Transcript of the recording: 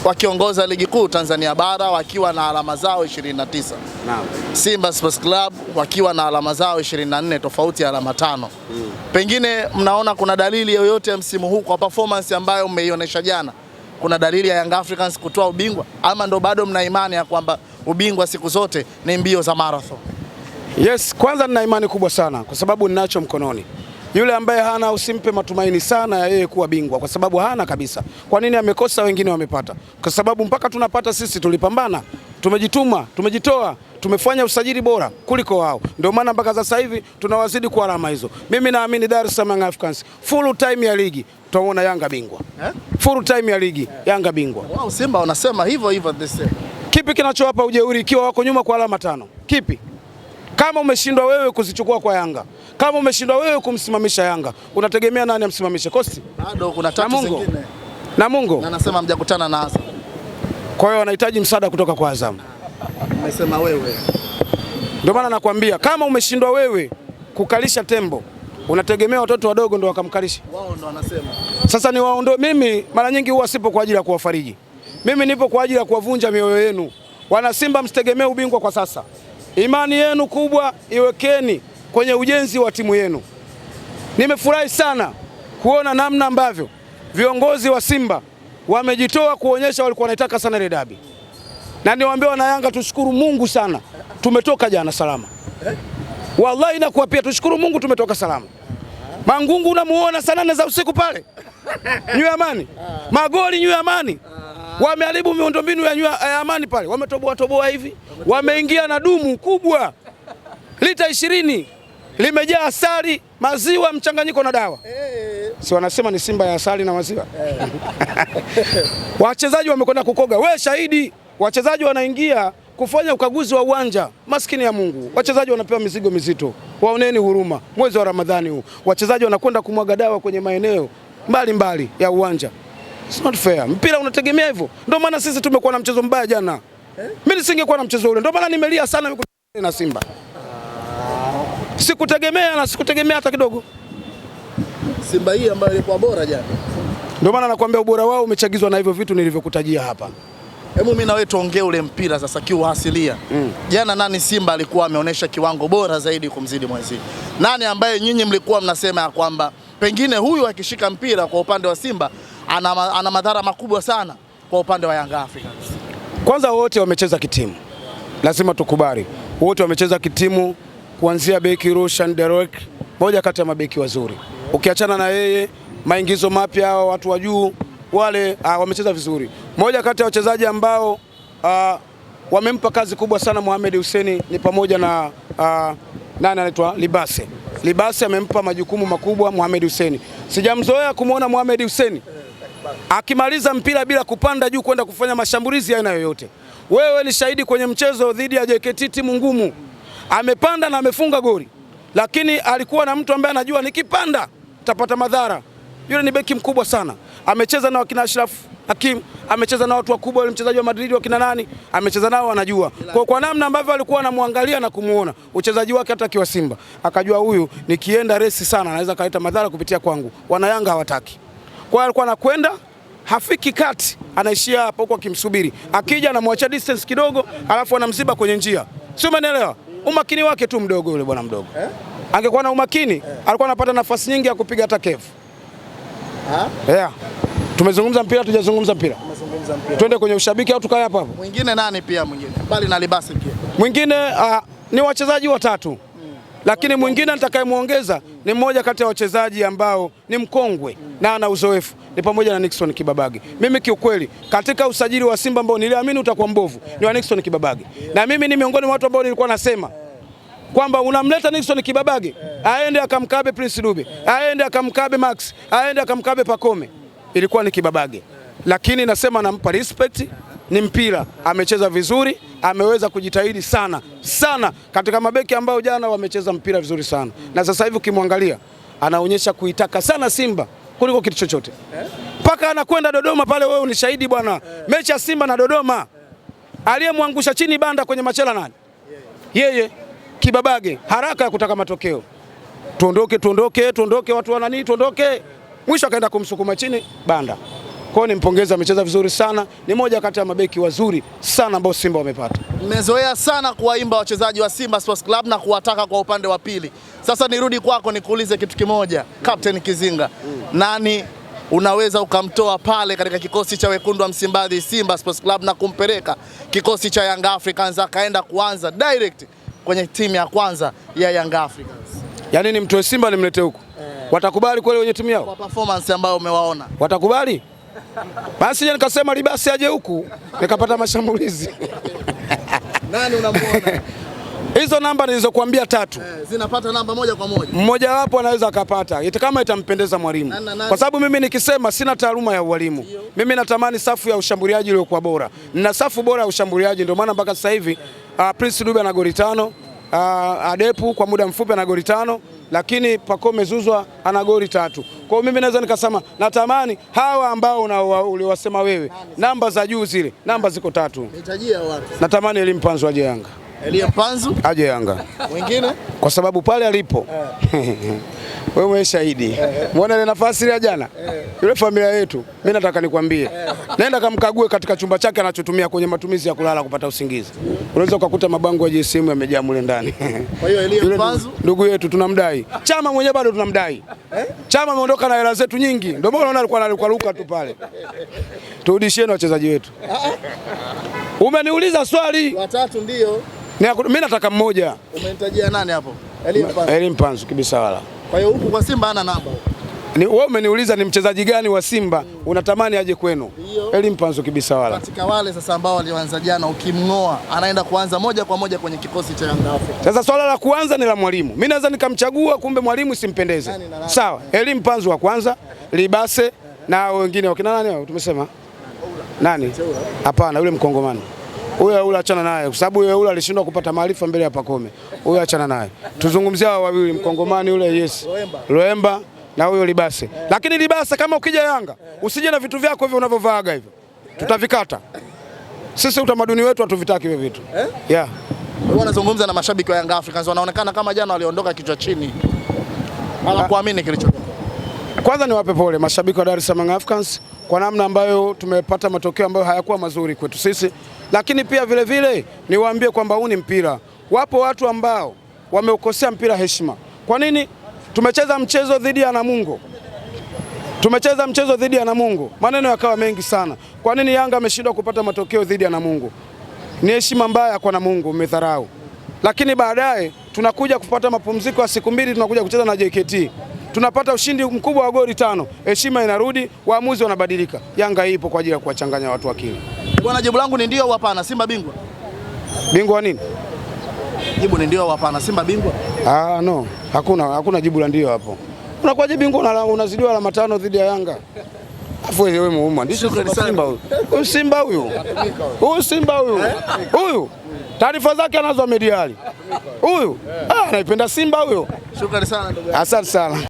wakiongoza ligi kuu Tanzania bara wakiwa na alama zao 29. Naam. Simba Sports Club wakiwa na alama zao 24, tofauti ya alama 5. Pengine mnaona kuna dalili yoyote msimu huu kwa performance ambayo mmeionyesha jana? Kuna dalili ya Young Africans kutoa ubingwa ama ndo bado mna imani ya kwamba ubingwa siku zote ni mbio za marathon? Yes, kwanza nina imani kubwa sana kwa sababu ninacho mkononi. Yule ambaye hana usimpe matumaini sana ya yeye kuwa bingwa kwa sababu hana kabisa. Kwa nini amekosa wengine wamepata? Kwa sababu mpaka tunapata sisi tulipambana, tumejituma, tumejitoa, tumefanya usajili bora kuliko wao. Ndio maana mpaka sasa hivi tunawazidi kwa alama hizo. Mimi naamini Dar es Salaam Young Africans full time ya ligi tutaona Yanga bingwa. Full time ya ligi Yanga bingwa. Wao Simba wanasema hivyo the same. Kipi kinachowapa ujeuri ikiwa wako nyuma kwa alama 5? Kipi? Kama umeshindwa wewe kuzichukua kwa Yanga, kama umeshindwa wewe kumsimamisha Yanga, unategemea nani amsimamishe? Kosti? Bado kuna tatu zingine. Namungo. Na nasema mjakutana na Azam. Kwa hiyo wanahitaji msaada kutoka kwa Azam. Umesema wewe. Ndio maana nakwambia kama umeshindwa wewe kukalisha tembo, unategemea watoto wadogo ndio wakamkalisha. Wao ndio wanasema. Sasa ni wao ndio. Mimi mara nyingi huwa sipo kwa ajili ya kuwafariji. Mimi nipo kwa ajili ya kuwavunja mioyo yenu. Wana Simba, msitegemee ubingwa kwa sasa. Imani yenu kubwa iwekeni kwenye ujenzi wa timu yenu. Nimefurahi sana kuona namna ambavyo viongozi wa Simba wamejitoa kuonyesha walikuwa wanaitaka sana ile dabi. Na niwaambia wana Yanga tushukuru Mungu sana. Tumetoka jana salama. Wallahi na kuapia tushukuru Mungu tumetoka salama. Mangungu unamuona saa 8 za usiku pale. Nyua Amani. Magoli Nyua Amani. Wameharibu miundombinu ya Amani pale. Wametoboa hivi. Wameingia na dumu kubwa lita 20 limejaa asali, maziwa, mchanganyiko na dawa. Si wanasema ni Simba ya asali na maziwa. Wachezaji wamekwenda kukoga. Wewe shahidi, wachezaji wanaingia kufanya ukaguzi wa uwanja. Maskini ya Mungu. Wachezaji wanapewa mizigo mizito. Waoneni huruma. Mwezi wa Ramadhani huu. Wachezaji wanakwenda kumwaga dawa kwenye maeneo mbalimbali ya uwanja. It's not fair. Mpira unategemea hivyo. Ndio maana sisi tumekuwa na mchezo mbaya jana. Mimi nisingekuwa na mchezo ule. Ndio maana nimelia sana na Simba. Sikutegemea hata kidogo. Simba hii ambayo ilikuwa bora jana. Ndio maana nakwambia ubora wao umechagizwa na hivyo vitu nilivyokutajia hapa. Hebu mimi na wewe tuongee ule mpira sasa kiuhasilia. Jana nani Simba alikuwa ameonyesha kiwango bora zaidi kumzidi mwenzie? Nani ambaye nyinyi mlikuwa mnasema ya kwamba pengine huyu akishika mpira kwa upande wa Simba ana madhara makubwa sana kwa upande wa Young Africans? Kwanza wote wamecheza kitimu. Lazima tukubali. Wote wamecheza kitimu kuanzia beki Roshan Derek, moja kati ya mabeki wazuri. Ukiachana na yeye, maingizo mapya watu wa juu wale wamecheza vizuri. Moja kati ya wachezaji ambao wamempa kazi kubwa sana Mohamed Hussein ni pamoja na nani anaitwa Libase. Libase amempa majukumu makubwa Mohamed Hussein. Sijamzoea kumuona Mohamed Hussein akimaliza mpira bila kupanda juu kwenda kufanya mashambulizi aina yoyote. Wewe ni shahidi kwenye mchezo dhidi ya JKT, timu ngumu. Amepanda na amefunga goli. Lakini alikuwa na mtu ambaye anajua nikipanda tapata madhara. Yule ni beki mkubwa sana. Amecheza na wakina Ashraf Hakim, amecheza na watu wakubwa, yule mchezaji wa Madrid wakina nani, amecheza nao wanajua. Kwa namna ambavyo alikuwa anamwangalia na kumuona uchezaji wake hata akiwa Simba, akajua huyu nikienda resi sana anaweza kaleta madhara kupitia kwangu. Wana Yanga hawataki. Kwa hiyo alikuwa anakwenda hafiki kati, anaishia hapo huko akimsubiri. Akija anamwacha distance kidogo, alafu anamziba kwenye njia. Sio, umeelewa? Umakini wake tu mdogo yule bwana mdogo. Angekuwa na umakini, alikuwa anapata nafasi nyingi ya kupiga hata kevu. Tumezungumza mpira, tujazungumza mpira. Tumezungumza mpira. Twende kwenye ushabiki au tukae hapa hapo? Mwingine nani pia mwingine? Bali na Libasi pia. Mwingine ni wachezaji watatu. Lakini mwingine nitakayemuongeza ni mmoja kati ya wachezaji ambao ni mkongwe na ana uzoefu, ni pamoja na Nixon Kibabage. Mimi kiukweli katika usajili wa Simba ambao niliamini utakuwa mbovu ni wa Nixon Kibabage. Na mimi ni miongoni mwa watu ambao nilikuwa nasema kwamba unamleta Nixon Kibabage aende akamkabe Prince Dube, aende akamkabe Max, aende akamkabe Pakome, ilikuwa ni Kibabage. Lakini nasema nampa respect, ni mpira, amecheza vizuri, ameweza kujitahidi sana katika mabeki ambao jana wamecheza mpira vizuri sana. Na sasa hivi ukimwangalia anaonyesha kuitaka sana Simba kuliko kitu chochote. Paka anakwenda Dodoma pale, wewe ni shahidi bwana. Mechi ya Simba na Dodoma, aliyemwangusha chini Banda kwenye machela nani? Yeye Kibabage, haraka ya kutaka matokeo. Tuondoke watu wanani, tuondoke. Mwisho akaenda kumsukuma chini Banda. Kwa hiyo nimpongeza, amecheza vizuri sana, ni moja kati ya mabeki wazuri sana ambao Simba wamepata. Mmezoea sana kuwaimba wachezaji wa Simba Sports Club na kuwataka kwa upande wa pili. Sasa nirudi kwako nikuulize kitu kimoja, Captain Kizinga. Nani unaweza ukamtoa pale katika kikosi cha wekundu wa Msimbazi Simba Sports Club na kumpeleka kikosi cha Young Africans akaenda kuanza direct kwenye timu ya kwanza ya Young Africans? Yaani ni mtoe Simba nimlete huku. Watakubali kweli wenye timu yao? Kwa performance ambayo umewaona. Watakubali? Basi je, nikasema Libasi aje huku nikapata mashambulizi. Nani unamuona? Hizo namba nilizokuambia 3 zinapata namba moja kwa moja. Mmoja wapo anaweza akapata kama itampendeza mwalimu. Kwa sababu mimi nikisema sina taaluma ya ualimu. Mimi natamani safu ya ushambuliaji iliyokuwa bora. Nina safu bora ya ushambuliaji, ndio maana mpaka sasa hivi Prince Dube ana goli 5, Adepu kwa muda mfupi ana goli 5, lakini Pacome Zouzoua ana goli 3. Kwa hiyo mimi naweza nikasema natamani hawa ambao uliwasema wewe, namba za juu zile, namba ziko 3. Nitajia watu. Natamani Elie Mpanzu aje Yanga. Elie Mpanzu aje Yanga. Wengine? Kwa sababu pale alipo. Wewe shahidi. Muona ile nafasi ile jana? Yule familia yetu, mimi nataka nikwambie. Nenda kamkague katika chumba chake anachotumia kwenye matumizi ya kulala kupata usingizi. Unaweza ukakuta mabango ya GSM yamejaa mule ndani. Kwa hiyo Elie Mpanzu ndugu yetu tunamdai. Chama mwenyewe bado tunamdai. Chama ameondoka na hela zetu nyingi. Ndio maana unaona alikuwa analuka tu pale. Turudishieni wachezaji wetu. Umeniuliza swali. 3 ndio. Mimi nataka mmoja. Umenitajia nani hapo? Elie Mpanzu kibisa wala. Kwa hiyo huku kwa Simba hana namba. Wewe umeniuliza ni mchezaji gani wa Simba unatamani aje kwenu? Elie Mpanzu kibisa wala. Katika wale sasa ambao walianza jana, ukimngoa anaenda kuanza moja kwa moja kwenye kikosi cha Young Africans. Sasa swala la kuanza ni la mwalimu. Mimi naweza nikamchagua, kumbe mwalimu simpendeze. Sawa, Elie Mpanzu wa kwanza, Libase na wengine wakina nani tumesema? Nani? Hapana, yule mkongomani. Huyo achana naye kwa sababu yule alishindwa kupata maarifa mbele ya Pacome. Huyo achana naye. Tuzungumzia hao wawili, mkongomani yule Loemba na huyo Libase. Lakini Libase kama ukija Yanga, usije na vitu vyako hivyo unavyovaaga hivyo. Tutavikata. Sisi utamaduni wetu hatuvitaki hivyo vitu. Yeah. Wewe unazungumza na mashabiki wa Young Africans, wanaonekana kama jana waliondoka kichwa chini. Hawakuamini kilichotokea. Kwanza niwape pole mashabiki wa Dar es Salaam Africans kwa namna ambayo tumepata matokeo ambayo hayakuwa mazuri kwetu sisi, lakini pia vile vile niwaambie kwamba huu ni mpira. Wapo watu ambao wameukosea mpira heshima. Kwa nini? Tumecheza mchezo dhidi ya Namungo. Tumecheza mchezo dhidi ya Namungo. Maneno yakawa mengi sana. Kwa nini Yanga ameshindwa kupata matokeo dhidi ya Namungo? Ni heshima mbaya kwa Namungo, umedharau. Lakini baadaye tunakuja kupata mapumziko ya siku 2, tunakuja kucheza na JKT. Tunapata ushindi mkubwa wa goli 5. Heshima inarudi, waamuzi wanabadilika. Yanga ipo kwa ajili ya kuwachanganya watu akili. Bwana, jibu langu ni ndio au hapana? Simba bingwa. Bingwa wa nini? Jibu ni ndio au hapana? Simba bingwa? No. Hakuna jibu la ndio hapo. Unakuwa bingwa unazidiwa alama 5 dhidi ya Yanga. Afu wewe mwandishi Simba huyu. Huyu Simba huyu. Huyu Simba huyu. Huyu. Taarifa zake anazo mediali. Huyu. Anaipenda Simba huyo. Shukrani sana ndugu. Asante sana.